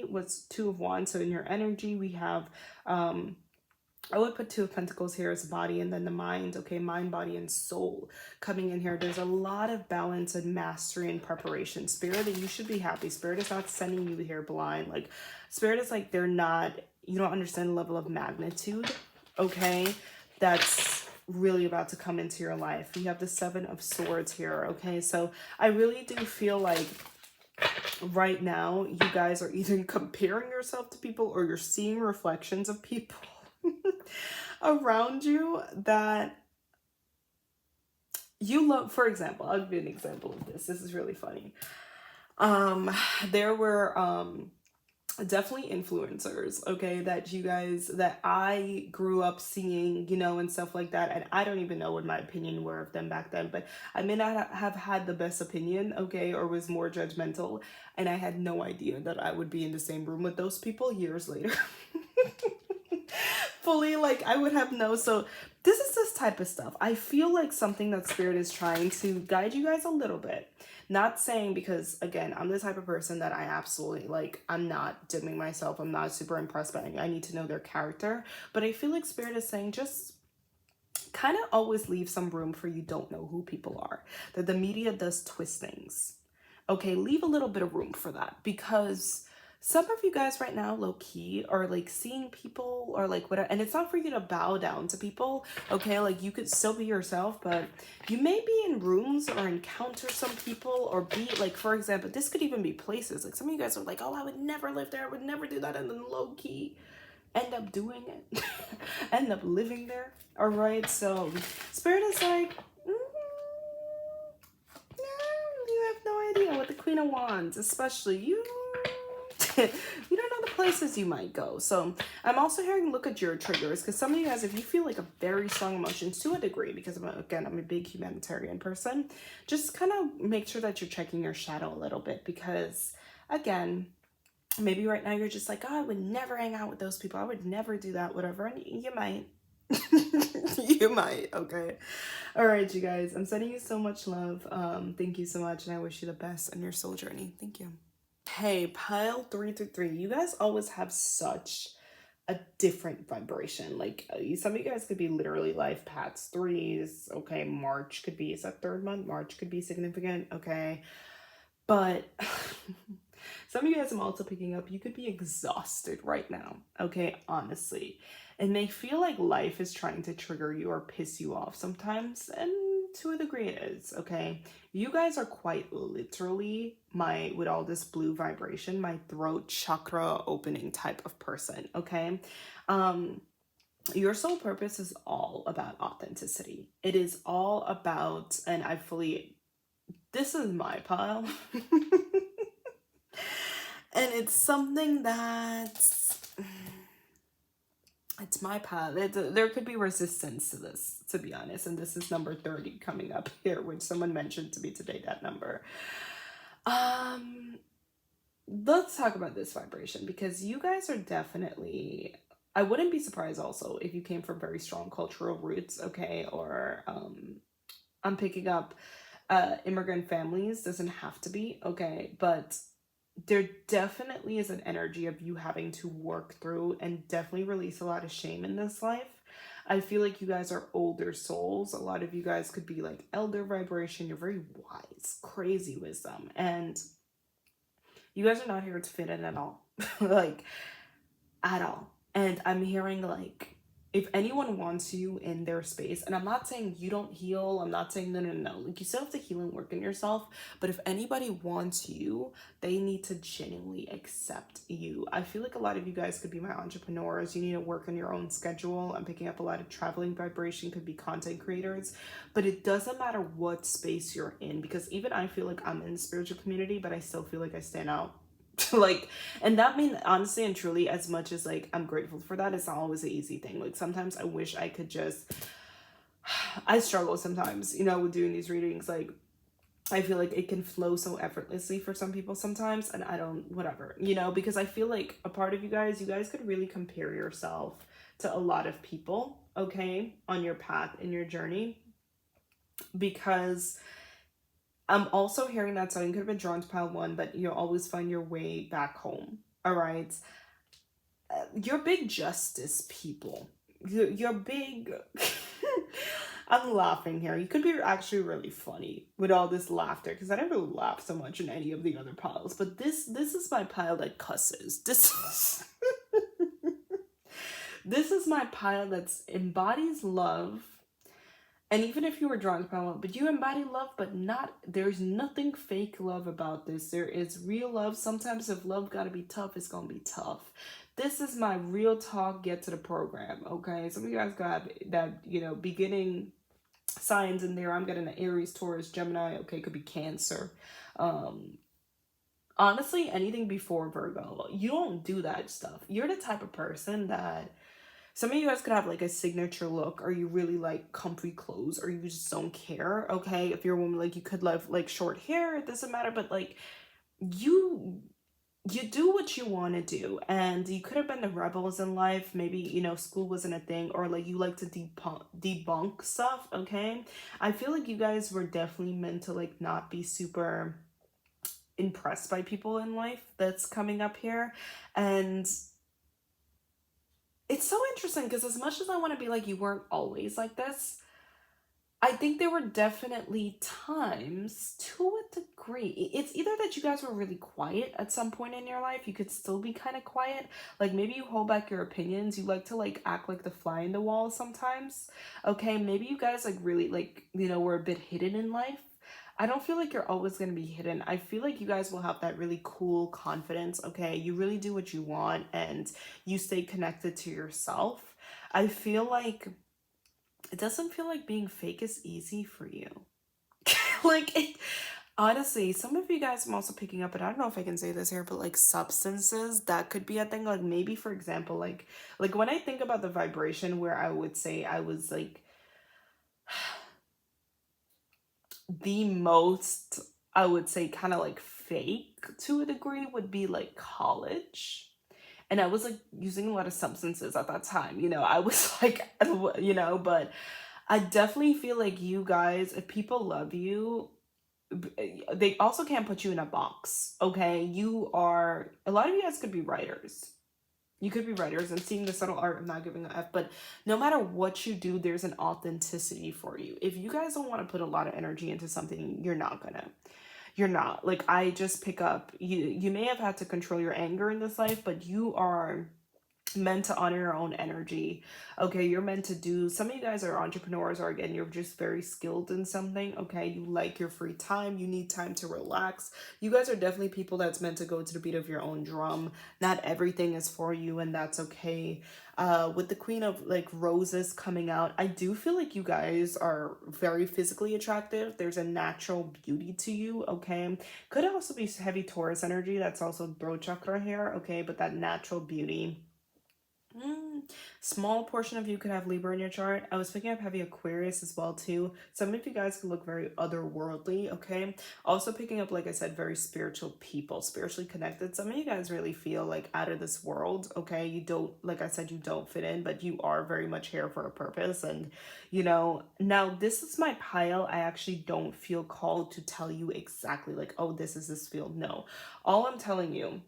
Speaker 1: what's Two of Wands? So in your energy, we have I would put Two of Pentacles here as body, and then the mind, okay, mind, body, and soul coming in here. There's a lot of balance and mastery and preparation. Spirit, you should be happy. Spirit is not sending you here blind. Like, Spirit is like, they're not, you don't understand the level of magnitude, okay, that's really about to come into your life. You have the Seven of Swords here, okay? So I really do feel like right now you guys are either comparing yourself to people or you're seeing reflections of people around you that you love. For example, I'll give you an example of this. This is really funny. There were definitely influencers, okay, that you guys, that I grew up seeing, you know, and stuff like that, and I don't even know what my opinion were of them back then, but I may not have had the best opinion, okay, or was more judgmental, and I had no idea that I would be in the same room with those people years later. Fully, like, I would have no. So this is this type of stuff. I feel like something that Spirit is trying to guide you guys a little bit. Not saying, because again, I'm the type of person that I absolutely, like, I'm not dimming myself, I'm not super impressed by anything. I need to know their character, but I feel like Spirit is saying just kind of always leave some room for you don't know who people are, that the media does twist things, okay? Leave a little bit of room for that, because some of you guys right now, low key, are like seeing people or like whatever, and it's not for you to bow down to people, okay? Like, you could still be yourself, but you may be in rooms or encounter some people, or be like, for example, this could even be places. Like, some of you guys are like, oh, I would never live there, I would never do that, and then low key end up doing it, end up living there. All right, so Spirit is like, you have no idea what the Queen of Wands, especially you. You don't know the places you might go. So I'm also hearing, look at your triggers, because some of you guys, if you feel like a very strong emotions to a degree, because I'm a big humanitarian person, just kind of make sure that you're checking your shadow a little bit, because again, maybe right now you're just like, oh, I would never hang out with those people, I would never do that, whatever, and you might. You might, okay? All right, you guys, I'm sending you so much love. Thank you so much, and I wish you the best on your soul journey. Thank you. Hey, pile 333, you guys always have such a different vibration. Like, some of you guys could be literally life paths threes, okay? March could be, is that third month? March could be significant, okay? But some of you guys I'm also picking up, you could be exhausted right now, okay? Honestly. And may feel like life is trying to trigger you or piss you off sometimes, and to a degree it is, okay? You guys are quite literally my, with all this blue vibration, my throat chakra opening type of person, okay? Your soul purpose is all about authenticity. It is all about, and I fully, this is my pile. And it's something that's, it's my path. There could be resistance to this, to be honest. And this is number 30 coming up here, which someone mentioned to me today, that number. Let's talk about this vibration, because you guys are definitely, I wouldn't be surprised also if you came from very strong cultural roots, okay? Or I'm picking up immigrant families, doesn't have to be, okay? But there definitely is an energy of you having to work through and definitely release a lot of shame in this life. I feel like you guys are older souls. A lot of you guys could be like elder vibration. You're very wise, crazy wisdom. And you guys are not here to fit in at all. Like, at all. And I'm hearing like, if anyone wants you in their space, and I'm not saying you don't heal, I'm not saying no, like, you still have to heal and work in yourself, but if anybody wants you, they need to genuinely accept you. I feel like a lot of you guys could be my entrepreneurs. You need to work on your own schedule. I'm picking up a lot of traveling vibration, could be content creators, but it doesn't matter what space you're in, because even I feel like I'm in the spiritual community, but I still feel like I stand out. Like, and that means honestly and truly, as much as like I'm grateful for that, it's not always an easy thing. Like, sometimes I wish I could just, I struggle sometimes, you know, with doing these readings. Like, I feel like it can flow so effortlessly for some people sometimes, and I don't, whatever, you know, because I feel like a part of you guys could really compare yourself to a lot of people, okay, on your path in your journey, because I'm also hearing that something could have been drawn to pile 1, but you'll always find your way back home. All right. You're big justice people. You're big. I'm laughing here. You could be actually really funny with all this laughter, because I never laugh so much in any of the other piles. But this is my pile that cusses. This is This is my pile that's embodies love. And even if you were drawn to pile one, but you embody love, but not, there's nothing fake love about this. There is real love. Sometimes if love gotta be tough, it's gonna be tough. This is my real talk, get to the program, okay? Some of you guys got that, beginning signs in there. I'm getting an Aries, Taurus, Gemini, okay, could be Cancer. Um, Honestly, anything before Virgo. You don't do that stuff. You're the type of person that some of you guys could have like a signature look, or you really like comfy clothes, or you just don't care. Okay, if you're a woman, like you could love like short hair, it doesn't matter, but like you you do what you want to do, and you could have been the rebels in life. Maybe school wasn't a thing, or like you like to debunk stuff. Okay, I feel like you guys were definitely meant to like not be super impressed by people in life that's coming up here. And it's so interesting because as much as I want to be like, you weren't always like this, I think there were definitely times to a degree. It's either that you guys were really quiet at some point in your life. You could still be kind of quiet. Like maybe you hold back your opinions. You like to like act like the fly in the wall sometimes. Okay, maybe you guys like really like, were a bit hidden in life. I don't feel like you're always going to be hidden. I feel like you guys will have that really cool confidence. Okay, you really do what you want and you stay connected to yourself. I feel like it doesn't feel like being fake is easy for you. Honestly, some of you guys, I'm also picking up, and I don't know if I can say this here, but like substances, that could be a thing. Like maybe, for example, like when I think about the vibration where I would say I was like the most, I would say kind of like fake to a degree would be like college. And I was like using a lot of substances at that time. I was like, but I definitely feel like you guys, if people love you, they also can't put you in a box. Okay, a lot of you guys could be writers. You could be writers, and seeing the subtle art of not giving a F, but no matter what you do, there's an authenticity for you. If you guys don't want to put a lot of energy into something, you're not gonna. You're not. Like, I just pick up, you may have had to control your anger in this life, but you are meant to honor your own energy. Okay, you're meant to do, some of you guys are entrepreneurs, or again, you're just very skilled in something. Okay, you like your free time, you need time to relax. You guys are definitely people that's meant to go to the beat of your own drum. Not everything is for you, and that's okay. With the Queen of like Roses coming out, I do feel like you guys are very physically attractive. There's a natural beauty to you. Okay, could also be heavy Taurus energy. That's also throat chakra here. Okay, but that natural beauty. Small portion of you could have Libra in your chart. I was picking up heavy Aquarius as well too. Some of you guys could look very otherworldly, okay? Also picking up, like I said, very spiritual people, spiritually connected. Some of you guys really feel like out of this world, okay? You don't, like I said, you don't fit in, but you are very much here for a purpose. And, now this is my pile. I actually don't feel called to tell you exactly like, oh, this is this field. No. All I'm telling you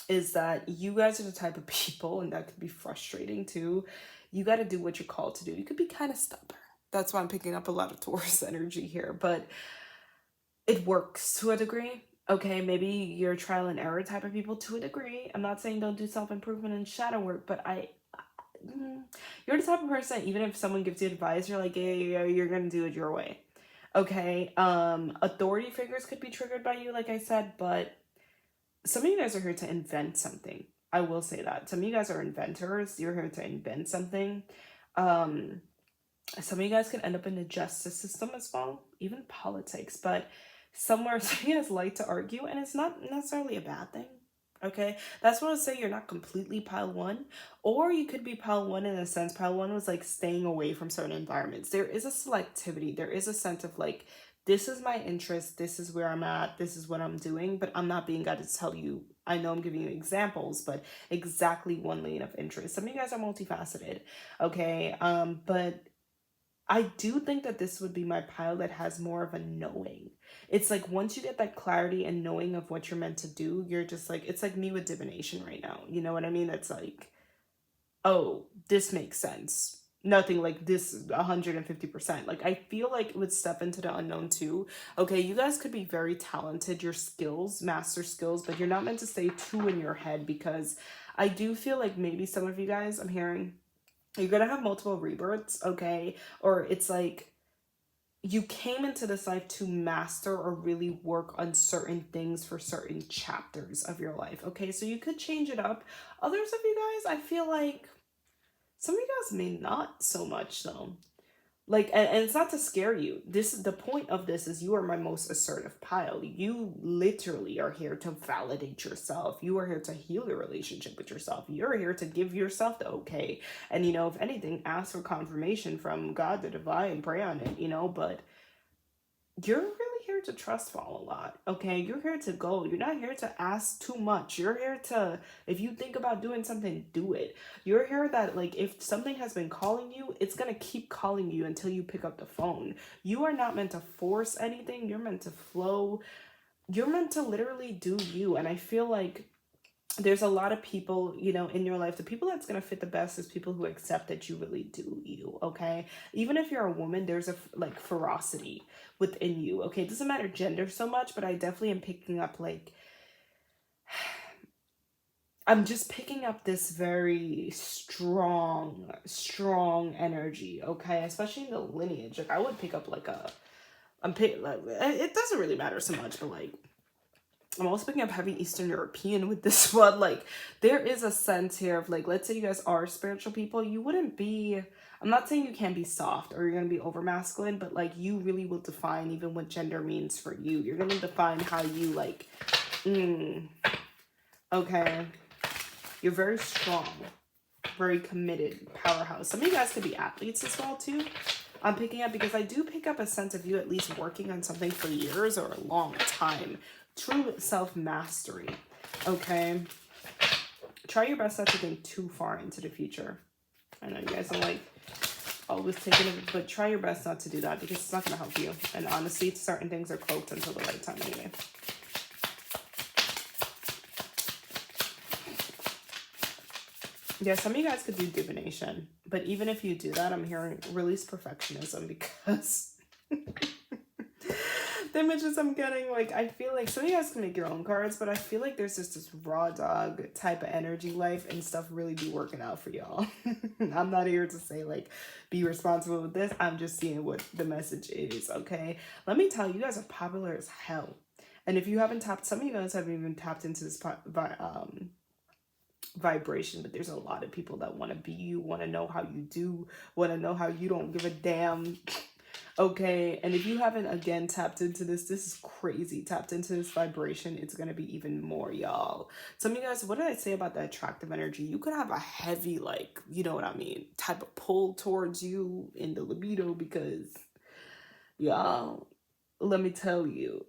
Speaker 1: is that you guys are the type of people, and that could be frustrating too. You got to do what you're called to do. You could be kind of stubborn. That's why I'm picking up a lot of Taurus energy here, but it works to a degree. Okay, maybe you're trial and error type of people to a degree. I'm not saying don't do self-improvement and shadow work, but you're the type of person, even if someone gives you advice, you're like, yeah, you're gonna do it your way. Okay, authority figures could be triggered by you, like I said, but some of you guys are here to invent something. I will say that. Some of you guys are inventors. You're here to invent something. Some of you guys can end up in the justice system as well, even politics. But somewhere, some of you guys like to argue, and it's not necessarily a bad thing. Okay, that's what I would say. You're not completely pile one, or you could be pile one in a sense. Pile one was like staying away from certain environments. There is a selectivity. There is a sense of like, this is my interest, this is where I'm at, this is what I'm doing, but I'm not being guided to tell you. I know I'm giving you examples, but exactly one lane of interest. Some of you guys are multifaceted, okay? But I do think that this would be my pile that has more of a knowing. It's like once you get that clarity and knowing of what you're meant to do, you're just like, it's like me with divination right now. You know what I mean? It's like, oh, this makes sense. Nothing like this 150%. Like I feel like it would step into the unknown too. Okay, you guys could be very talented, your skills, master skills, but you're not meant to stay too in your head, because I do feel like maybe some of you guys, I'm hearing, you're gonna have multiple rebirths, okay? Or it's like you came into this life to master or really work on certain things for certain chapters of your life, okay? So you could change it up. Others of you guys, I feel like some of you guys may not so much though. Like, and it's not to scare you. This is the point of this, is you are my most assertive pile. You literally are here to validate yourself. You are here to heal your relationship with yourself. You're here to give yourself the okay. And you know, if anything, ask for confirmation from God, the divine, pray on it, you know, but you're really here to trust fall a lot, okay? You're here to go. You're not here to ask too much. You're here to, if you think about doing something, do it. You're here that, like, if something has been calling you, it's gonna keep calling you until you pick up the phone. You are not meant to force anything. You're meant to flow. You're meant to literally do you. And I feel like there's a lot of people, you know, in your life. The people that's going to fit the best is people who accept that you really do you, okay? Even if you're a woman, there's a like ferocity within you, okay? It doesn't matter gender so much, but I definitely am picking up like, I'm just picking up this very strong energy, okay? Especially in the lineage. Like I would pick up like like, it doesn't really matter so much, but like I'm also picking up heavy Eastern European with this one. Like, there is a sense here of, like, let's say you guys are spiritual people. You wouldn't be, I'm not saying you can't be soft or you're going to be over masculine, but, like, you really will define even what gender means for you. You're going to define how you, like, okay. You're very strong, very committed, powerhouse. Some of you guys could be athletes as well, too. I'm picking up because I do pick up a sense of you at least working on something for years or a long time. True self-mastery, okay? Try your best not to think too far into the future. I know you guys are like always taking it, but try your best not to do that because it's not going to help you. And honestly, certain things are cloaked until the right time anyway. Yeah, some of you guys could do divination, but even if you do that, I'm hearing release perfectionism because the images I'm getting, like, I feel like some of you guys can make your own cards, but I feel like there's just this raw dog type of energy life and stuff really be working out for y'all. I'm not here to say, like, be responsible with this. I'm just seeing what the message is, okay? Let me tell you, you guys are popular as hell. And if you haven't tapped, some of you guys haven't even tapped into this vibration, but there's a lot of people that want to be you, want to know how you do, want to know how you don't give a damn. Okay, and if you haven't, again, tapped into this is crazy. Tapped into this vibration, it's going to be even more, y'all. Some of you guys, what did I say about the attractive energy? You could have a heavy, like, you know what I mean, type of pull towards you in the libido because, y'all, let me tell you,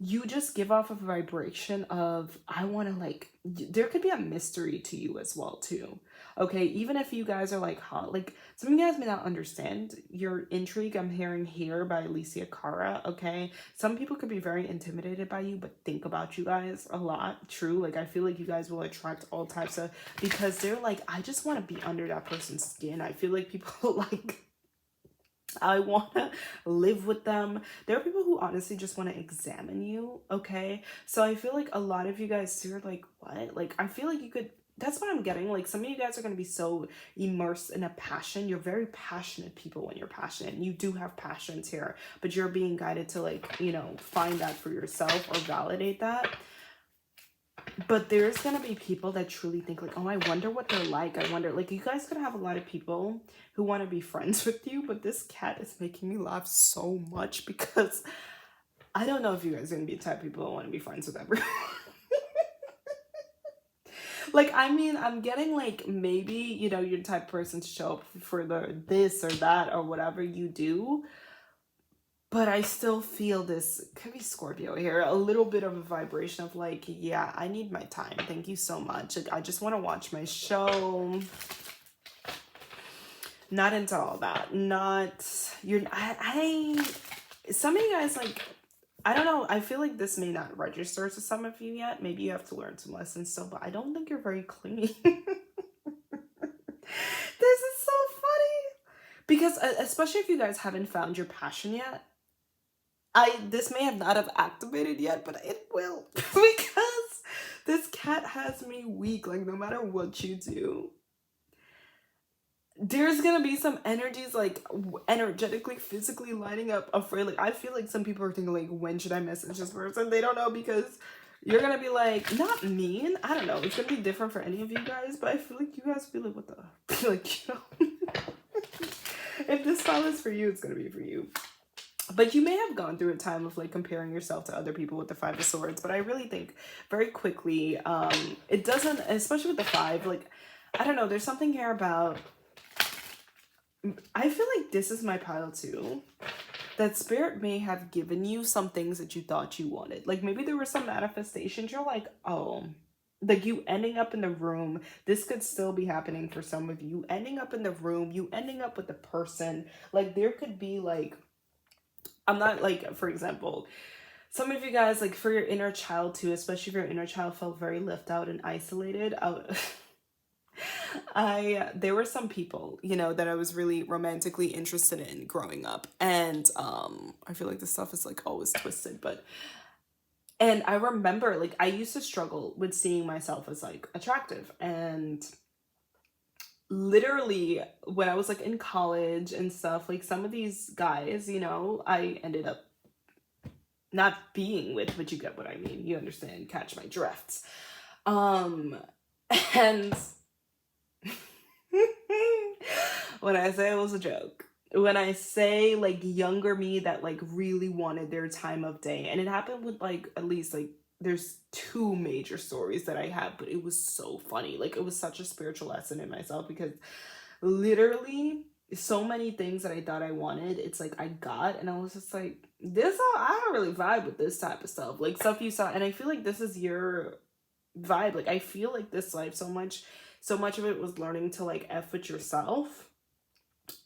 Speaker 1: you just give off a vibration of, I want to, like, there could be a mystery to you as well, too. Okay, even if you guys are like hot, like some of you guys may not understand your intrigue. I'm hearing here by Alicia Cara. Okay, some people could be very intimidated by you, but think about you guys a lot. True, like I feel like you guys will attract all types of, because they're like, I just want to be under that person's skin. I feel like people like, I want to live with them. There are people who honestly just want to examine you, okay? So I feel like a lot of you guys are like, what? Like, I feel like you could, that's what I'm getting. Like, some of you guys are going to be so immersed in a passion. You're very passionate people when you're passionate. You do have passions here, but you're being guided to, like, you know, find that for yourself or validate that. But there's going to be people that truly think like, oh, I wonder what they're like. I wonder, like, you guys could have a lot of people who want to be friends with you, but this cat is making me laugh so much because I don't know if you guys are going to be the type of people who want to be friends with everyone. Like, I mean, I'm getting like, maybe, you know, you're the type of person to show up for the this or that or whatever you do. But I still feel this, could be Scorpio here, a little bit of a vibration of like, yeah, I need my time. Thank you so much. Like, I just want to watch my show. Not into all that. Not, some of you guys, like, I don't know. I feel like this may not register to some of you yet. Maybe you have to learn some lessons still, but I don't think you're very clingy. This is so funny. Because especially if you guys haven't found your passion yet, this may have not have activated yet, but it will. Because This cat has me weak. Like, no matter what you do, there's gonna be some energies like energetically, physically lining up afraid. Like, I feel like some people are thinking like, when should I message this person? They don't know, because you're gonna be like, not mean, I don't know, it's gonna be different for any of you guys, but I feel like you guys feel like, what the like, you know. If this style is for you, it's gonna be for you. But you may have gone through a time of like comparing yourself to other people with the Five of Swords, but I really think very quickly, it doesn't, especially with the five, like, I don't know, there's something here about, I feel like this is my pile too, that spirit may have given you some things that you thought you wanted. Like, maybe there were some manifestations you're like, oh, like you ending up in the room. This could still be happening for some of you. Ending up in the room, you ending up with the person. Like, there could be like, I'm not like, for example, some of you guys, like for your inner child too, especially if your inner child felt very left out and isolated. There were some people, you know, that I was really romantically interested in growing up, and I feel like this stuff is like always twisted, but and I remember like I used to struggle with seeing myself as like attractive, and literally when I was like in college and stuff, like some of these guys, you know, I ended up not being with, but you get what I mean. You understand, catch my drifts. And when I say it was a joke, when I say like younger me that like really wanted their time of day, and it happened with like at least like there's two major stories that I have, but it was so funny. Like, it was such a spiritual lesson in myself, because literally so many things that I thought I wanted, it's like I got, and I was just like, this all, I don't really vibe with this type of stuff, like stuff you saw. And I feel like this is your vibe. Like, I feel like this life, so much of it was learning to like F with yourself,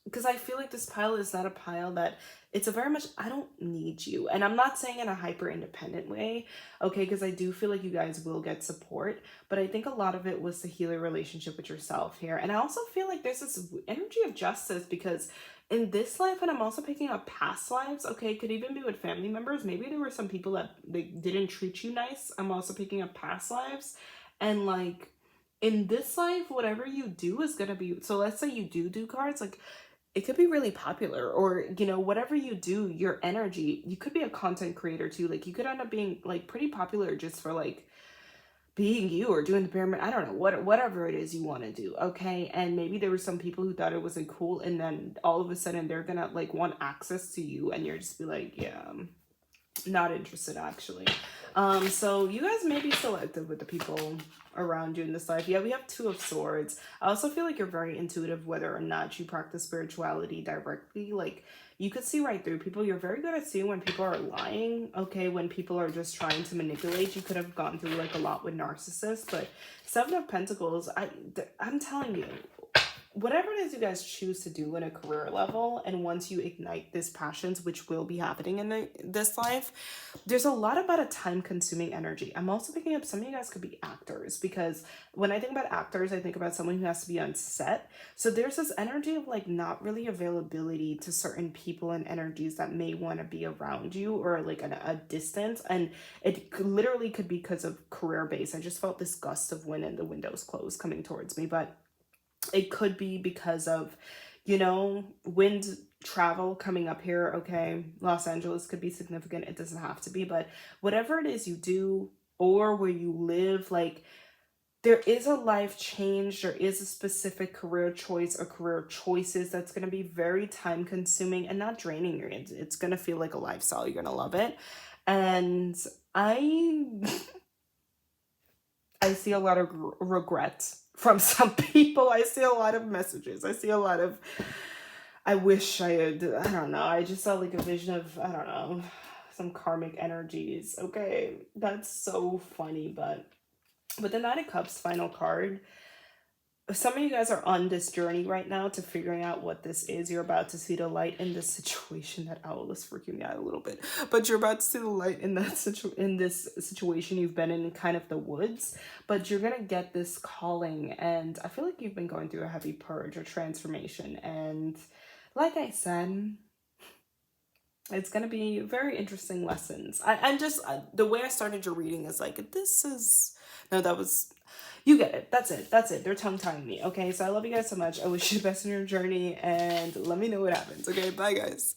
Speaker 1: because I feel like this pile is not a pile that, it's a very much, I don't need you. And I'm not saying in a hyper independent way, okay, because I do feel like you guys will get support, but I think a lot of it was to heal your relationship with yourself here. And I also feel like there's this energy of justice, because in this life, and I'm also picking up past lives, okay, it could even be with family members. Maybe there were some people that they didn't treat you nice. I'm also picking up past lives, and like in this life, whatever you do is gonna be, so let's say you do cards, like it could be really popular, or you know, whatever you do, your energy, you could be a content creator too, like you could end up being like pretty popular just for like being you, or doing the pyramid, I don't know, whatever it is you want to do, okay. And maybe there were some people who thought it wasn't cool, and then all of a sudden they're gonna like want access to you, and you're just be like, yeah, I'm not interested actually. So you guys may be selective with the people around you in this life. Yeah, we have Two of Swords. I also feel like you're very intuitive whether or not you practice spirituality directly. Like, you could see right through people. You're very good at seeing when people are lying, okay, when people are just trying to manipulate. You could have gone through like a lot with narcissists, but Seven of Pentacles, I'm telling you, whatever it is you guys choose to do in a career level, and once you ignite this passions, which will be happening in this life, there's a lot about a time-consuming energy. I'm also picking up some of you guys could be actors, because when I think about actors, I think about someone who has to be on set. So there's this energy of like not really availability to certain people and energies that may want to be around you, or like a distance, and literally could be because of career base. I just felt this gust of wind and the windows closed coming towards me, but it could be because of, you know, wind travel coming up here, okay? Los Angeles could be significant. It doesn't have to be, but whatever it is you do or where you live, like there is a life change. There is a specific career choice or career choices that's going to be very time consuming and not draining you. It's going to feel like a lifestyle. You're going to love it. And I see a lot of regret from some people. I see a lot of messages. I see a lot of, I wish I had, I don't know. I just saw like a vision of, I don't know, some karmic energies. Okay, that's so funny. But with the Knight of Cups final card, some of you guys are on this journey right now to figuring out what this is. You're about to see the light in this situation. That owl is freaking me out a little bit, but you're about to see the light in this situation you've been in, kind of the woods, but you're gonna get this calling. And I feel like you've been going through a heavy purge or transformation, and like I said, it's gonna be very interesting lessons. I'm just the way I started your reading is like, this is No, that was, you get it. That's it. That's it. They're tongue-tying me. Okay, so I love you guys so much. I wish you the best in your journey, and let me know what happens. Okay, bye guys.